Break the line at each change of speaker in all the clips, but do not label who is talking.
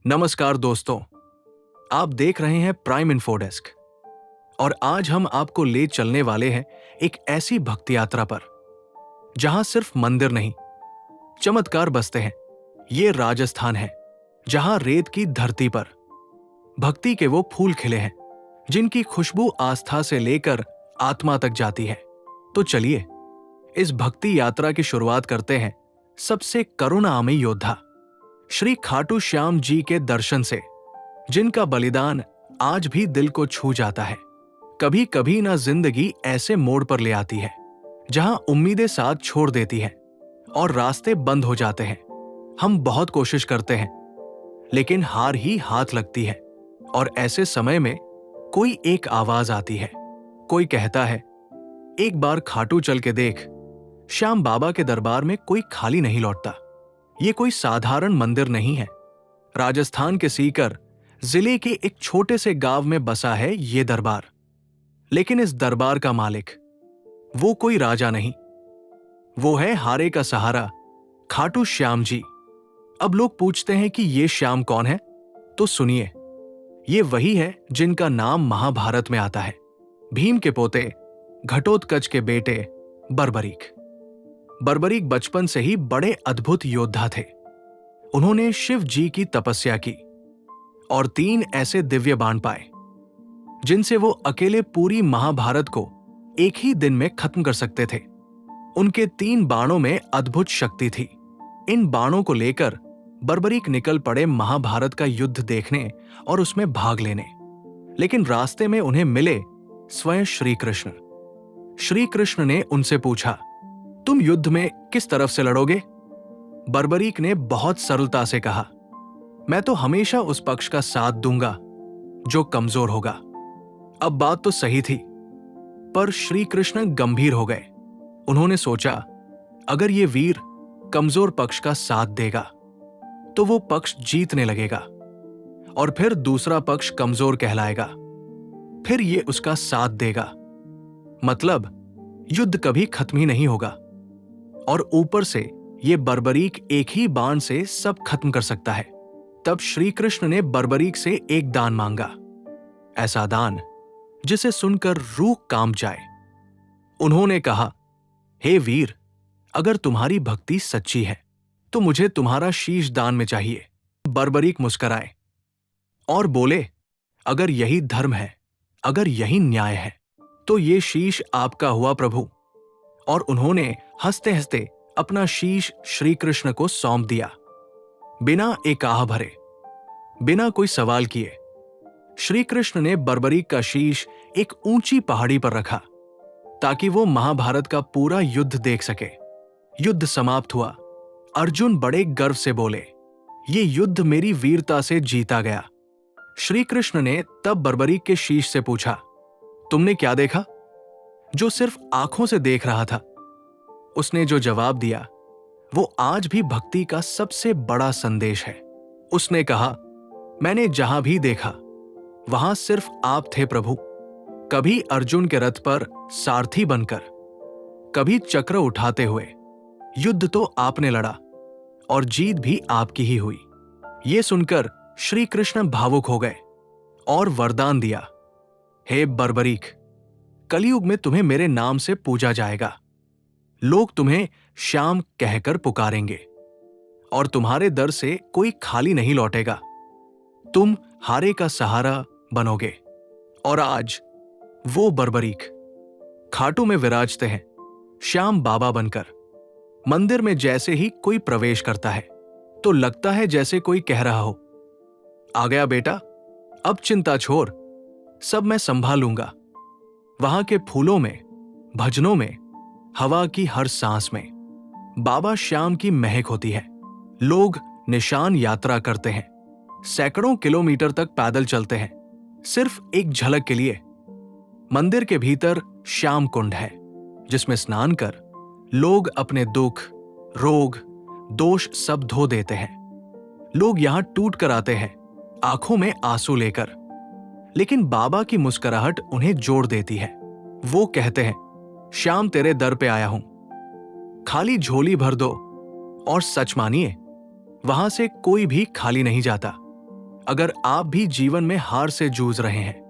नमस्कार दोस्तों, आप देख रहे हैं प्राइम इन्फो डेस्क और आज हम आपको ले चलने वाले हैं एक ऐसी भक्ति यात्रा पर जहां सिर्फ मंदिर नहीं, चमत्कार बसते हैं। ये राजस्थान है जहां रेत की धरती पर भक्ति के वो फूल खिले हैं जिनकी खुशबू आस्था से लेकर आत्मा तक जाती है। तो चलिए इस भक्ति यात्रा की शुरुआत करते हैं सबसे करुणामयी योद्धा श्री खाटू श्याम जी के दर्शन से, जिनका बलिदान आज भी दिल को छू जाता है। कभी कभी ना जिंदगी ऐसे मोड़ पर ले आती है जहां उम्मीदें साथ छोड़ देती हैं और रास्ते बंद हो जाते हैं। हम बहुत कोशिश करते हैं लेकिन हार ही हाथ लगती है और ऐसे समय में कोई एक आवाज आती है। कोई कहता है, एक बार खाटू चल के देख। श्याम बाबा के दरबार में कोई खाली नहीं लौटता। ये कोई साधारण मंदिर नहीं है। राजस्थान के सीकर जिले के एक छोटे से गांव में बसा है ये दरबार। लेकिन इस दरबार का मालिक वो कोई राजा नहीं, वो है हारे का सहारा खाटू श्याम जी। अब लोग पूछते हैं कि ये श्याम कौन है, तो सुनिए, ये वही है जिनका नाम महाभारत में आता है। भीम के पोते, घटोत्कच के बेटे बर्बरीक। बर्बरीक बचपन से ही बड़े अद्भुत योद्धा थे। उन्होंने शिव जी की तपस्या की और 3 ऐसे दिव्य बाण पाए जिनसे वो अकेले पूरी महाभारत को एक ही दिन में खत्म कर सकते थे। उनके 3 बाणों में अद्भुत शक्ति थी। इन बाणों को लेकर बर्बरीक निकल पड़े महाभारत का युद्ध देखने और उसमें भाग लेने। लेकिन रास्ते में उन्हें मिले स्वयं श्री कृष्ण। श्री कृष्ण ने उनसे पूछा, तुम युद्ध में किस तरफ से लड़ोगे? बर्बरीक ने बहुत सरलता से कहा, मैं तो हमेशा उस पक्ष का साथ दूंगा जो कमजोर होगा। अब बात तो सही थी, पर श्री कृष्ण गंभीर हो गए। उन्होंने सोचा, अगर ये वीर कमजोर पक्ष का साथ देगा तो वो पक्ष जीतने लगेगा और फिर दूसरा पक्ष कमजोर कहलाएगा, फिर ये उसका साथ देगा, मतलब युद्ध कभी खत्म ही नहीं होगा। और ऊपर से ये बर्बरीक एक ही बाण से सब खत्म कर सकता है। तब श्री कृष्ण ने बर्बरीक से एक दान मांगा, ऐसा दान जिसे सुनकर रूह कांप जाए। उन्होंने कहा, हे वीर, अगर तुम्हारी भक्ति सच्ची है तो मुझे तुम्हारा शीश दान में चाहिए। बर्बरीक मुस्कुराए और बोले, अगर यही धर्म है, अगर यही न्याय है, तो ये शीश आपका हुआ प्रभु। और उन्होंने हंसते हंसते अपना शीश श्री कृष्ण को सौंप दिया। बिना एक आह भरे, बिना कोई सवाल किए, श्री कृष्ण ने बर्बरीक का शीश एक ऊंची पहाड़ी पर रखा ताकि वो महाभारत का पूरा युद्ध देख सके। युद्ध समाप्त हुआ। अर्जुन बड़े गर्व से बोले, ये युद्ध मेरी वीरता से जीता गया। श्री कृष्ण ने तब बर्बरीक के शीश से पूछा, तुमने क्या देखा? जो सिर्फ आंखों से देख रहा था। उसने जो जवाब दिया वो आज भी भक्ति का सबसे बड़ा संदेश है। उसने कहा, मैंने जहां भी देखा वहां सिर्फ आप थे प्रभु। कभी अर्जुन के रथ पर सारथी बनकर, कभी चक्र उठाते हुए। युद्ध तो आपने लड़ा और जीत भी आपकी ही हुई। ये सुनकर श्री कृष्ण भावुक हो गए और वरदान दिया, हे बर्बरीक, कलयुग में तुम्हें मेरे नाम से पूजा जाएगा। लोग तुम्हें श्याम कहकर पुकारेंगे और तुम्हारे दर से कोई खाली नहीं लौटेगा। तुम हारे का सहारा बनोगे। और आज वो बर्बरीक खाटू में विराजते हैं, श्याम बाबा बनकर। मंदिर में जैसे ही कोई प्रवेश करता है तो लगता है जैसे कोई कह रहा हो, आ गया बेटा, अब चिंता छोड़, सब मैं संभाल लूंगा। वहां के फूलों में, भजनों में, हवा की हर सांस में बाबा श्याम की महक होती है। लोग निशान यात्रा करते हैं, सैकड़ों किलोमीटर तक पैदल चलते हैं, सिर्फ एक झलक के लिए। मंदिर के भीतर श्याम कुंड है जिसमें स्नान कर लोग अपने दुख, रोग, दोष सब धो देते हैं। लोग यहां टूट कर आते हैं, आंखों में आंसू लेकर, लेकिन बाबा की मुस्कुराहट उन्हें जोड़ देती है। वो कहते हैं, श्याम तेरे दर पे आया हूं, खाली झोली भर दो। और सच मानिए, वहां से कोई भी खाली नहीं जाता। अगर आप भी जीवन में हार से जूझ रहे हैं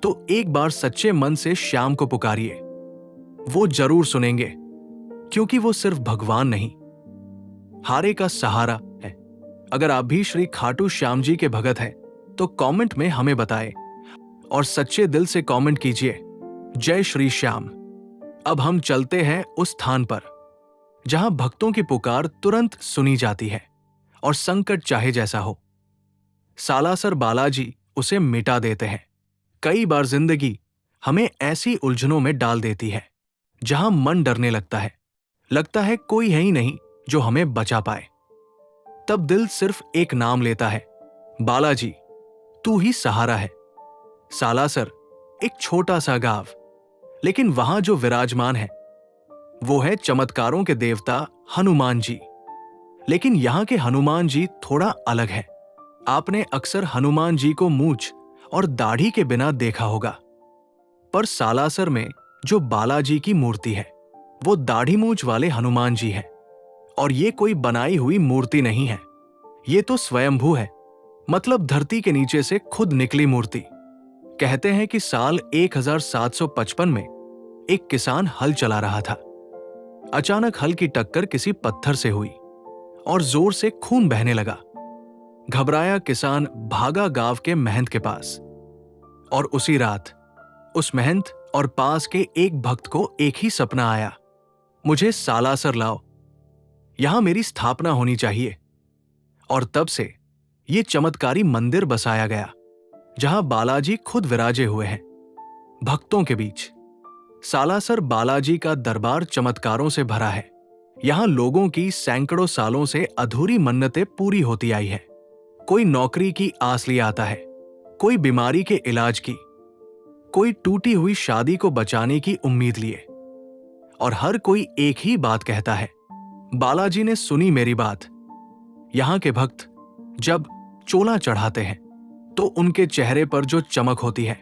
तो एक बार सच्चे मन से श्याम को पुकारिए। वो जरूर सुनेंगे, क्योंकि वो सिर्फ भगवान नहीं, हारे का सहारा है। अगर आप भी श्री खाटू श्याम जी के भगत हैं तो कमेंट में हमें बताएं और सच्चे दिल से कमेंट कीजिए, जय श्री श्याम। अब हम चलते हैं उस स्थान पर जहां भक्तों की पुकार तुरंत सुनी जाती है और संकट चाहे जैसा हो, सालासर बालाजी उसे मिटा देते हैं। कई बार जिंदगी हमें ऐसी उलझनों में डाल देती है जहां मन डरने लगता है कोई है ही नहीं जो हमें बचा पाए। तब दिल सिर्फ एक नाम लेता है, बालाजी, तू ही सहारा है। सालासर एक छोटा सा गांव, लेकिन वहां जो विराजमान है वो है चमत्कारों के देवता हनुमान जी। लेकिन यहां के हनुमान जी थोड़ा अलग है। आपने अक्सर हनुमान जी को मूंछ और दाढ़ी के बिना देखा होगा, पर सालासर में जो बालाजी की मूर्ति है वो दाढ़ी मूंछ वाले हनुमान जी हैं। और ये कोई बनाई हुई मूर्ति नहीं है, ये तो स्वयंभू है, मतलब धरती के नीचे से खुद निकली मूर्ति। कहते हैं कि साल 1755 में एक किसान हल चला रहा था। अचानक हल की टक्कर किसी पत्थर से हुई और जोर से खून बहने लगा। घबराया किसान भागा गांव के महंत के पास, और उसी रात उस महंत और पास के एक भक्त को एक ही सपना आया, मुझे सालासर लाओ, यहां मेरी स्थापना होनी चाहिए। और तब से ये चमत्कारी मंदिर बसाया गया जहां बालाजी खुद विराजे हुए हैं भक्तों के बीच। सालासर बालाजी का दरबार चमत्कारों से भरा है। यहां लोगों की सैकड़ों सालों से अधूरी मन्नतें पूरी होती आई है। कोई नौकरी की आस लिए आता है, कोई बीमारी के इलाज की, कोई टूटी हुई शादी को बचाने की उम्मीद लिए, और हर कोई एक ही बात कहता है, बालाजी ने सुनी मेरी बात। यहां के भक्त जब चोला चढ़ाते हैं तो उनके चेहरे पर जो चमक होती है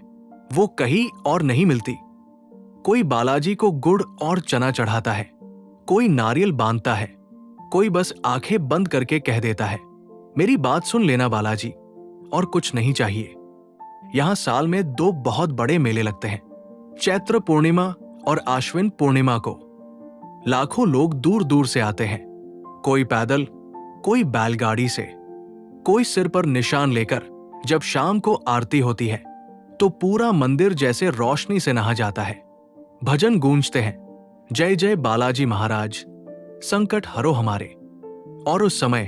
वो कहीं और नहीं मिलती। कोई बालाजी को गुड़ और चना चढ़ाता है, कोई नारियल बांधता है, कोई बस आंखें बंद करके कह देता है, मेरी बात सुन लेना बालाजी, और कुछ नहीं चाहिए। यहां साल में 2 बहुत बड़े मेले लगते हैं, चैत्र पूर्णिमा और आश्विन पूर्णिमा को। लाखों लोग दूर दूर से आते हैं, कोई पैदल, कोई बैलगाड़ी से, कोई सिर पर निशान लेकर। जब शाम को आरती होती है तो पूरा मंदिर जैसे रोशनी से नहा जाता है। भजन गूंजते हैं, जय जय बालाजी महाराज, संकट हरो हमारे। और उस समय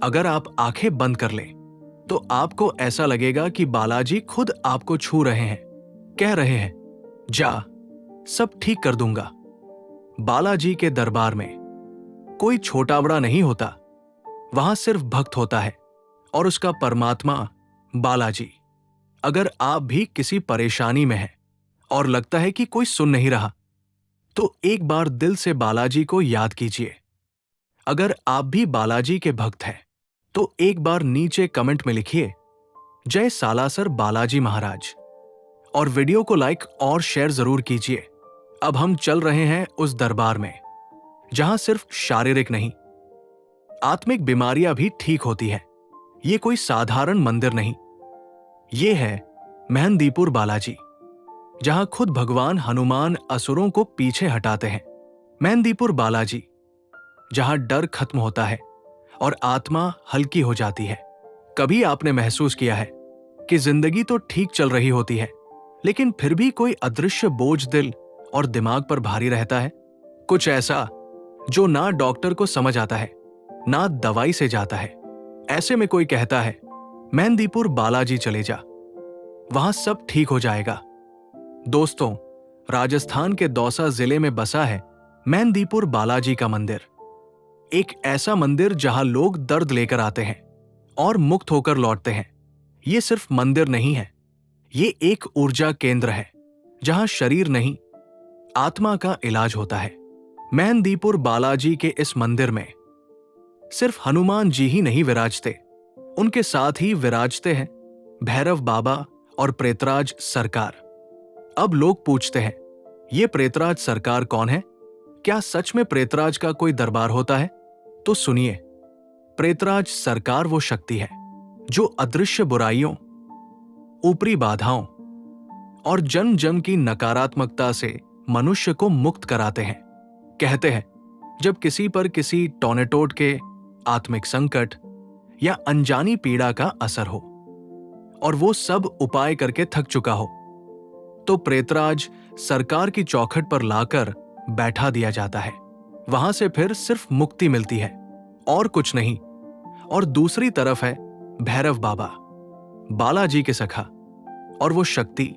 अगर आप आंखें बंद कर लें तो आपको ऐसा लगेगा कि बालाजी खुद आपको छू रहे हैं, कह रहे हैं, जा, सब ठीक कर दूंगा। बालाजी के दरबार में कोई छोटा बड़ा नहीं होता, वहां सिर्फ भक्त होता है और उसका परमात्मा बालाजी। अगर आप भी किसी परेशानी में हैं और लगता है कि कोई सुन नहीं रहा, तो एक बार दिल से बालाजी को याद कीजिए। अगर आप भी बालाजी के भक्त हैं तो एक बार नीचे कमेंट में लिखिए, जय सालासर बालाजी महाराज, और वीडियो को लाइक और शेयर जरूर कीजिए। अब हम चल रहे हैं उस दरबार में जहां सिर्फ शारीरिक नहीं, आत्मिक बीमारियां भी ठीक होती हैं। ये कोई साधारण मंदिर नहीं, ये है मेहंदीपुर बालाजी, जहां खुद भगवान हनुमान असुरों को पीछे हटाते हैं। मेहंदीपुर बालाजी, जहां डर खत्म होता है और आत्मा हल्की हो जाती है। कभी आपने महसूस किया है कि जिंदगी तो ठीक चल रही होती है, लेकिन फिर भी कोई अदृश्य बोझ दिल और दिमाग पर भारी रहता है? कुछ ऐसा जो ना डॉक्टर को समझ आता है, ना दवाई से जाता है। ऐसे में कोई कहता है, मेहंदीपुर बालाजी चले जा, वहां सब ठीक हो जाएगा। दोस्तों, राजस्थान के दौसा जिले में बसा है मेहंदीपुर बालाजी का मंदिर। एक ऐसा मंदिर जहां लोग दर्द लेकर आते हैं और मुक्त होकर लौटते हैं। ये सिर्फ मंदिर नहीं है, ये एक ऊर्जा केंद्र है जहां शरीर नहीं, आत्मा का इलाज होता है। मेहंदीपुर बालाजी के इस मंदिर में सिर्फ हनुमान जी ही नहीं विराजते, उनके साथ ही विराजते हैं भैरव बाबा और प्रेतराज सरकार। अब लोग पूछते हैं, ये प्रेतराज सरकार कौन है? क्या सच में प्रेतराज का कोई दरबार होता है? तो सुनिए, प्रेतराज सरकार वो शक्ति है जो अदृश्य बुराइयों, ऊपरी बाधाओं और जन्म जन्म की नकारात्मकता से मनुष्य को मुक्त कराते हैं। कहते हैं, जब किसी पर किसी टोनेटोड के आत्मिक संकट या अनजानी पीड़ा का असर हो और वो सब उपाय करके थक चुका हो, तो प्रेतराज सरकार की चौखट पर लाकर बैठा दिया जाता है। वहां से फिर सिर्फ मुक्ति मिलती है और कुछ नहीं। और दूसरी तरफ है भैरव बाबा, बालाजी के सखा, और वो शक्ति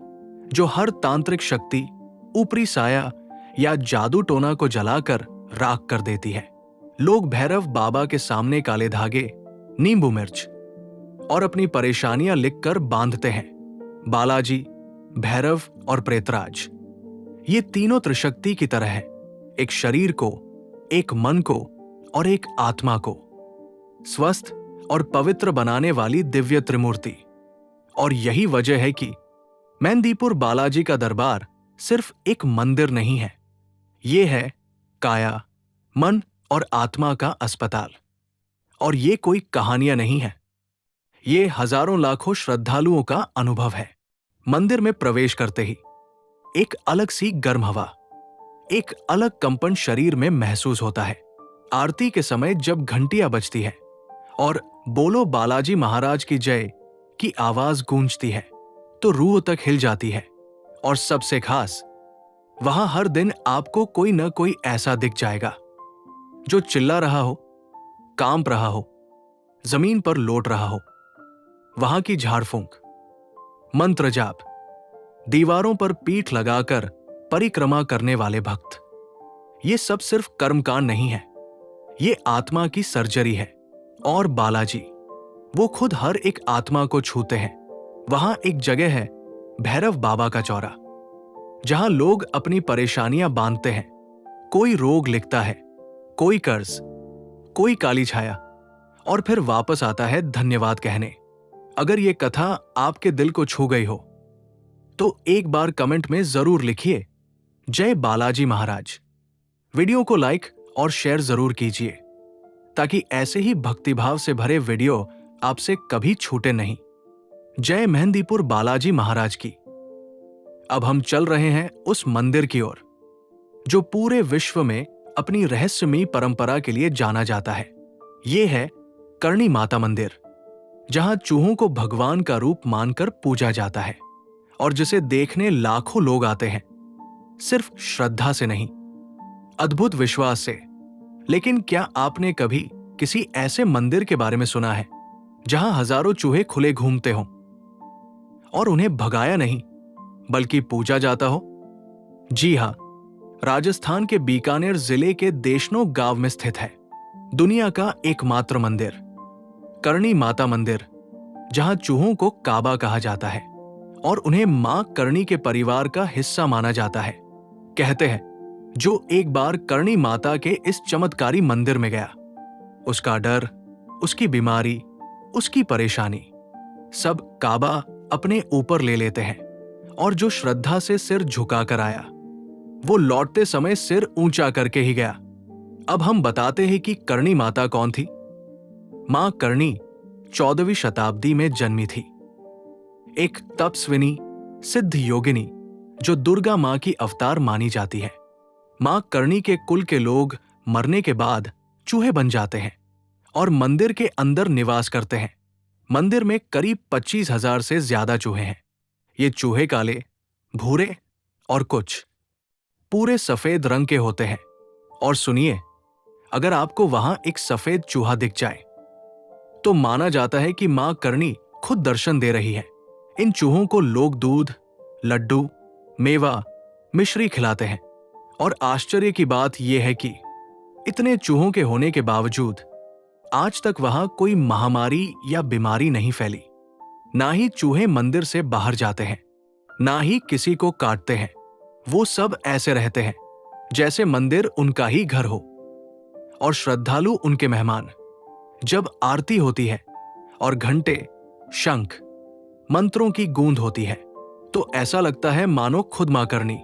जो हर तांत्रिक शक्ति, ऊपरी साया या जादू टोना को जलाकर राख कर देती है। लोग भैरव बाबा के सामने काले धागे, नींबू मिर्च और अपनी परेशानियां लिखकर बांधते हैं। बालाजी, भैरव और प्रेतराज, ये तीनों त्रिशक्ति की तरह है, एक शरीर को, एक मन को और एक आत्मा को स्वस्थ और पवित्र बनाने वाली दिव्य त्रिमूर्ति। और यही वजह है कि मेहंदीपुर बालाजी का दरबार सिर्फ एक मंदिर नहीं है, ये है काया, मन और आत्मा का अस्पताल। और ये कोई कहानियां नहीं है, ये हजारों लाखों श्रद्धालुओं का अनुभव है। मंदिर में प्रवेश करते ही एक अलग सी गर्म हवा, एक अलग कंपन शरीर में महसूस होता है। आरती के समय जब घंटियां बजती है और बोलो बालाजी महाराज की जय की आवाज गूंजती है, तो रूह तक हिल जाती है। और सबसे खास, वहां हर दिन आपको कोई न कोई ऐसा दिख जाएगा जो चिल्ला रहा हो, कांप रहा हो, जमीन पर लौट रहा हो। वहां की झाड़ फूंक, मंत्र जाप, दीवारों पर पीठ लगाकर परिक्रमा करने वाले भक्त, ये सब सिर्फ कर्मकांड नहीं है, ये आत्मा की सर्जरी है। और बालाजी, वो खुद हर एक आत्मा को छूते हैं। वहां एक जगह है, भैरव बाबा का चौरा, जहां लोग अपनी परेशानियां बांधते हैं। कोई रोग लिखता है, कोई कर्ज, कोई काली छाया, और फिर वापस आता है धन्यवाद कहने। अगर ये कथा आपके दिल को छू गई हो, तो एक बार कमेंट में जरूर लिखिए, जय बालाजी महाराज। वीडियो को लाइक और शेयर जरूर कीजिए, ताकि ऐसे ही भक्तिभाव से भरे वीडियो आपसे कभी छूटे नहीं। जय मेहंदीपुर बालाजी महाराज की। अब हम चल रहे हैं उस मंदिर की ओर, जो पूरे विश्व में अपनी रहस्यमयी परंपरा के लिए जाना जाता है। ये है करणी माता मंदिर, जहां चूहों को भगवान का रूप मानकर पूजा जाता है और जिसे देखने लाखों लोग आते हैं, सिर्फ श्रद्धा से नहीं, अद्भुत विश्वास से। लेकिन क्या आपने कभी किसी ऐसे मंदिर के बारे में सुना है जहां हजारों चूहे खुले घूमते हों और उन्हें भगाया नहीं बल्कि पूजा जाता हो? जी हां, राजस्थान के बीकानेर जिले के देशनो गांव में स्थित है दुनिया का एकमात्र मंदिर, करणी माता मंदिर, जहां चूहों को काबा कहा जाता है और उन्हें मां करणी के परिवार का हिस्सा माना जाता है। कहते हैं, जो एक बार करणी माता के इस चमत्कारी मंदिर में गया, उसका डर, उसकी बीमारी, उसकी परेशानी, सब काबा अपने ऊपर ले लेते हैं। और जो श्रद्धा से सिर झुकाकर आया, वो लौटते समय सिर ऊंचा करके ही गया। अब हम बताते हैं कि करणी माता कौन थी। मां करणी 14वीं शताब्दी में जन्मी थी, एक तपस्विनी, सिद्ध योगिनी, जो दुर्गा मां की अवतार मानी जाती है। मां करणी के कुल के लोग मरने के बाद चूहे बन जाते हैं और मंदिर के अंदर निवास करते हैं। मंदिर में करीब 25,000 से ज्यादा चूहे हैं। ये चूहे काले, भूरे और कुछ पूरे सफेद रंग के होते हैं। और सुनिए, अगर आपको वहां एक सफेद चूहा दिख जाए, तो माना जाता है कि मां करणी खुद दर्शन दे रही है। इन चूहों को लोग दूध, लड्डू, मेवा, मिश्री खिलाते हैं। और आश्चर्य की बात यह है कि इतने चूहों के होने के बावजूद आज तक वहां कोई महामारी या बीमारी नहीं फैली। ना ही चूहे मंदिर से बाहर जाते हैं, ना ही किसी को काटते हैं। वो सब ऐसे रहते हैं जैसे मंदिर उनका ही घर हो और श्रद्धालु उनके मेहमान। जब आरती होती है और घंटे, शंख, मंत्रों की गूंज होती है, तो ऐसा लगता है मानो खुद मां करणी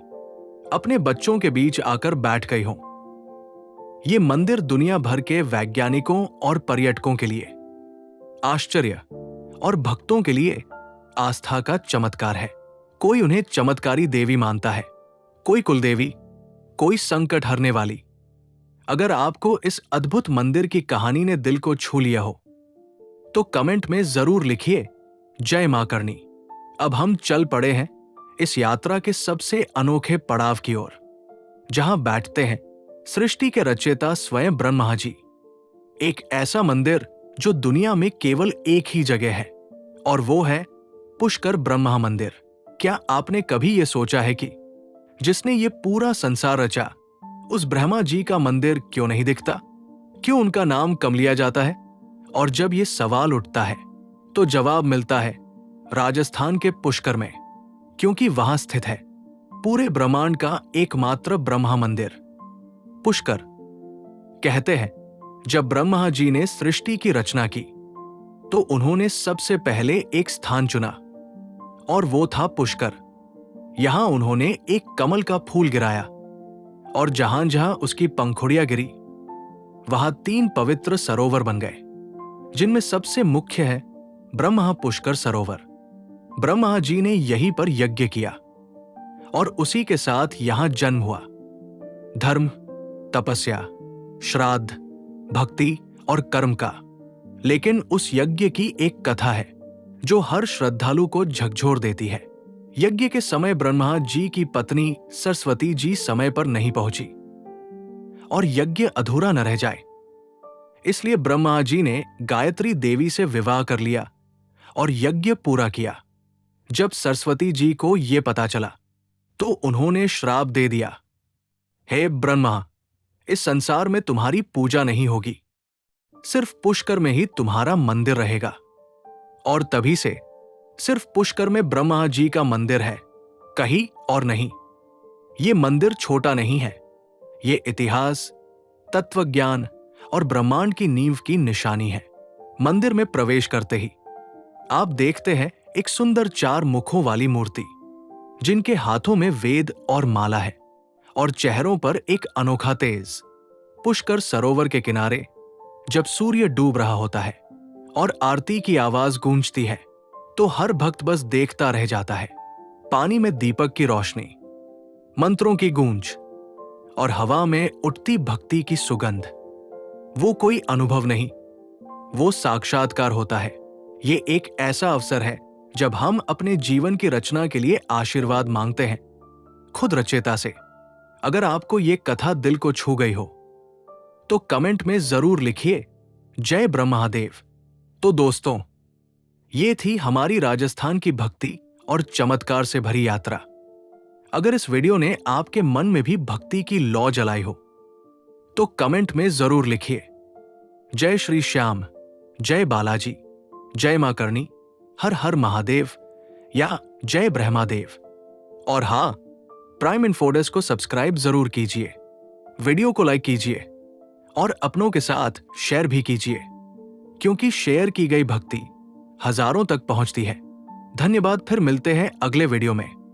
अपने बच्चों के बीच आकर बैठ गई हो। ये मंदिर दुनिया भर के वैज्ञानिकों और पर्यटकों के लिए आश्चर्य और भक्तों के लिए आस्था का चमत्कार है। कोई उन्हें चमत्कारी देवी मानता है, कोई कुलदेवी, कोई संकट हरने वाली। अगर आपको इस अद्भुत मंदिर की कहानी ने दिल को छू लिया हो तो कमेंट में जरूर लिखिए जय मां करनी। अब हम चल पड़े हैं इस यात्रा के सबसे अनोखे पड़ाव की ओर, जहां बैठते हैं सृष्टि के रचयिता स्वयं ब्रह्मा जी। एक ऐसा मंदिर जो दुनिया में केवल एक ही जगह है, और वो है पुष्कर ब्रह्मा मंदिर। क्या आपने कभी यह सोचा है कि जिसने ये पूरा संसार रचा, उस ब्रह्मा जी का मंदिर क्यों नहीं दिखता? क्यों उनका नाम कम लिया जाता है? और जब ये सवाल उठता है तो जवाब मिलता है राजस्थान के पुष्कर में, क्योंकि वहां स्थित है पूरे ब्रह्मांड का एकमात्र ब्रह्मा मंदिर। पुष्कर। कहते हैं जब ब्रह्मा जी ने सृष्टि की रचना की तो उन्होंने सबसे पहले एक स्थान चुना, और वो था पुष्कर। यहां उन्होंने एक कमल का फूल गिराया, और जहां जहां उसकी पंखुड़ियां गिरी वहां 3 पवित्र सरोवर बन गए, जिनमें सबसे मुख्य है ब्रह्मा पुष्कर सरोवर। ब्रह्मा जी ने यहीं पर यज्ञ किया, और उसी के साथ यहां जन्म हुआ। धर्म, तपस्या, श्राद्ध, भक्ति और कर्म का। लेकिन उस यज्ञ की एक कथा है जो हर श्रद्धालु को झकझोर देती है। यज्ञ के समय ब्रह्मा जी की पत्नी सरस्वती जी समय पर नहीं पहुंची, और यज्ञ अधूरा न रह जाए, इसलिए ब्रह्मा जी ने गायत्री देवी से विवाह कर लिया और यज्ञ पूरा किया। जब सरस्वती जी को यह पता चला तो उन्होंने श्राप दे दिया, हे ब्रह्मा, इस संसार में तुम्हारी पूजा नहीं होगी, सिर्फ पुष्कर में ही तुम्हारा मंदिर रहेगा। और तभी से सिर्फ पुष्कर में ब्रह्मा जी का मंदिर है, कहीं और नहीं। ये मंदिर छोटा नहीं है, ये इतिहास, तत्वज्ञान और ब्रह्मांड की नींव की निशानी है। मंदिर में प्रवेश करते ही आप देखते हैं एक सुंदर 4 मुखों वाली मूर्ति, जिनके हाथों में वेद और माला है, और चेहरों पर एक अनोखा तेज। पुष्कर सरोवर के किनारे जब सूर्य डूब रहा होता है और आरती की आवाज गूंजती है तो हर भक्त बस देखता रह जाता है। पानी में दीपक की रोशनी, मंत्रों की गूंज और हवा में उठती भक्ति की सुगंध, वो कोई अनुभव नहीं, वो साक्षात्कार होता है। ये एक ऐसा अवसर है जब हम अपने जीवन की रचना के लिए आशीर्वाद मांगते हैं खुद रचयिता से। अगर आपको ये कथा दिल को छू गई हो तो कमेंट में जरूर लिखिए जय ब्रह्मादेव। तो दोस्तों, ये थी हमारी राजस्थान की भक्ति और चमत्कार से भरी यात्रा। अगर इस वीडियो ने आपके मन में भी भक्ति की लौ जलाई हो तो कमेंट में जरूर लिखिए जय श्री श्याम, जय बालाजी, जय मां करणी, हर हर महादेव या जय ब्रह्मादेव। और हां, प्राइम इन्फोडेस्क को सब्सक्राइब जरूर कीजिए, वीडियो को लाइक कीजिए और अपनों के साथ शेयर भी कीजिए, क्योंकि शेयर की गई भक्ति हजारों तक पहुंचती है। धन्यवाद। फिर मिलते हैं अगले वीडियो में।